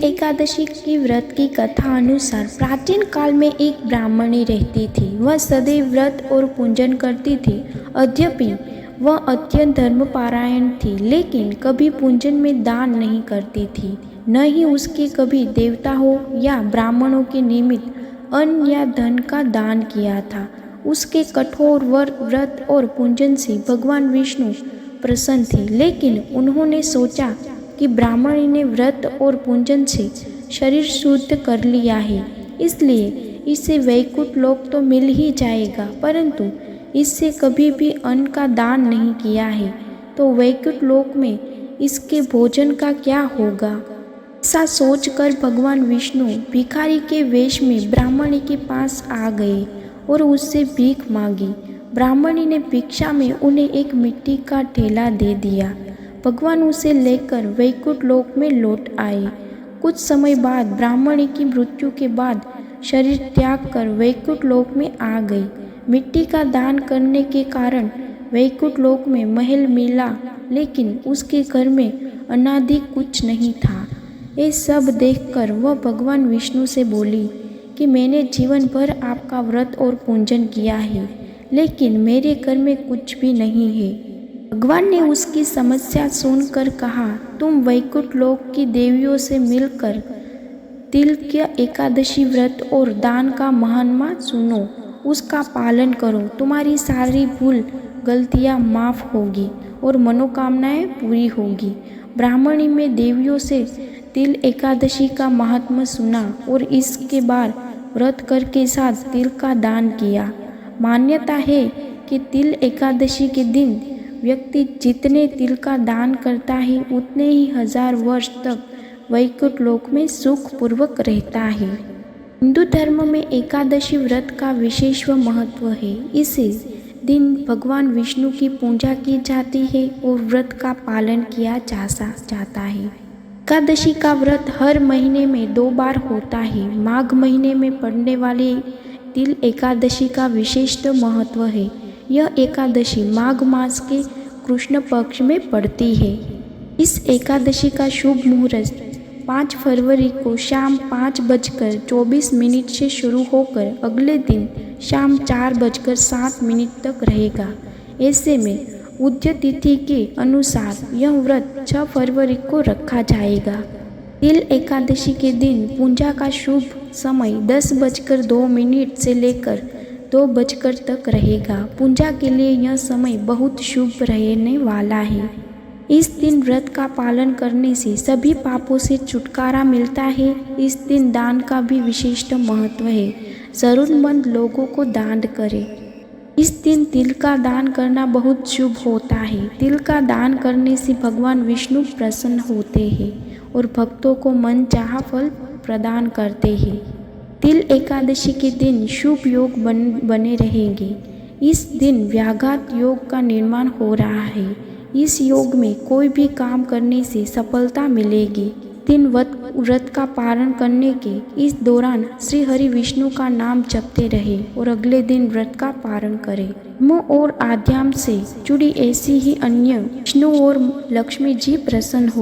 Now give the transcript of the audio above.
एकादशी की व्रत की कथा अनुसार प्राचीन काल में एक ब्राह्मणी रहती थी। वह सदैव व्रत और पूजन करती थी। यद्यपि वह अत्यंत धर्मपरायण थी, लेकिन कभी पूजन में दान नहीं करती थी। न ही उसके कभी देवताओं या ब्राह्मणों के निमित्त अन्न या धन का दान किया था। उसके कठोर व्रत और पूजन से भगवान विष्णु प्रसन्न थे, लेकिन उन्होंने सोचा कि ब्राह्मणी ने व्रत और पूजन से शरीर शुद्ध कर लिया है, इसलिए इसे वैकुंठ लोक तो मिल ही जाएगा, परंतु इससे कभी भी अन्न का दान नहीं किया है तो वैकुंठ लोक में इसके भोजन का क्या होगा। ऐसा सोचकर भगवान विष्णु भिखारी के वेश में ब्राह्मणी के पास आ गए और उससे भीख मांगी। ब्राह्मणी ने भिक्षा में उन्हें एक मिट्टी का ढेला दे दिया। भगवान उसे लेकर वैकुंठ लोक में लौट आए। कुछ समय बाद ब्राह्मणी की मृत्यु के बाद शरीर त्याग कर वैकुंठ लोक में आ गई। मिट्टी का दान करने के कारण वैकुंठ लोक में महल मिला, लेकिन उसके घर में अनादि कुछ नहीं था। ये सब देखकर वह भगवान विष्णु से बोली कि मैंने जीवन भर आपका व्रत और पूजन किया है, लेकिन मेरे घर में कुछ भी नहीं है। भगवान ने उसकी समस्या सुनकर कहा, तुम वैकुंठ लोक की देवियों से मिलकर तिलक्य एकादशी व्रत और दान का महात्म्य सुनो, उसका पालन करो। तुम्हारी सारी भूल गलतियां माफ होगी और मनोकामनाएं पूरी होगी। ब्राह्मणी में देवियों से तिल एकादशी का महात्म्य सुना और इसके बाद व्रत करके साथ तिल का दान किया। मान्यता है कि तिल एकादशी के दिन व्यक्ति जितने तिल का दान करता है, उतने ही 1000 वर्ष तक वैकुंठ लोक में सुख पूर्वक रहता है। हिंदू धर्म में एकादशी व्रत का विशेष महत्व है। इसी दिन भगवान विष्णु की पूजा की जाती है और व्रत का पालन किया जाता है। एकादशी का व्रत हर महीने में 2 बार होता है। माघ महीने में पड़ने वाली तिल एकादशी का विशिष्ट महत्व है। यह एकादशी माघ मास के कृष्ण पक्ष में पड़ती है। इस एकादशी का शुभ मुहूर्त 5 फरवरी को शाम 5:24 से शुरू होकर अगले दिन शाम 4:07 तक रहेगा। ऐसे में उदय तिथि के अनुसार यह व्रत 6 फरवरी को रखा जाएगा। तिल एकादशी के दिन पूजा का शुभ समय 10:02 से लेकर 2 तक रहेगा। पूजा के लिए यह समय बहुत शुभ रहने वाला है। इस दिन व्रत का पालन करने से सभी पापों से छुटकारा मिलता है। इस दिन दान का भी विशिष्ट महत्व है। जरूरतमंद लोगों को दान करें। इस दिन तिल का दान करना बहुत शुभ होता है। तिल का दान करने से भगवान विष्णु प्रसन्न होते हैं और भक्तों को मनचाहा फल प्रदान करते हैं। तिल एकादशी के दिन शुभ योग बने रहेंगे। इस दिन व्याघात योग का निर्माण हो रहा है। इस योग में कोई भी काम करने से सफलता मिलेगी। दिन व्रत का पालन करने के इस दौरान श्री हरि विष्णु का नाम जपते रहे और अगले दिन व्रत का पालन करें। धर्म और आध्यात्म से जुड़ी ऐसी ही अन्य विष्णु और लक्ष्मी जी प्रसन्न हो।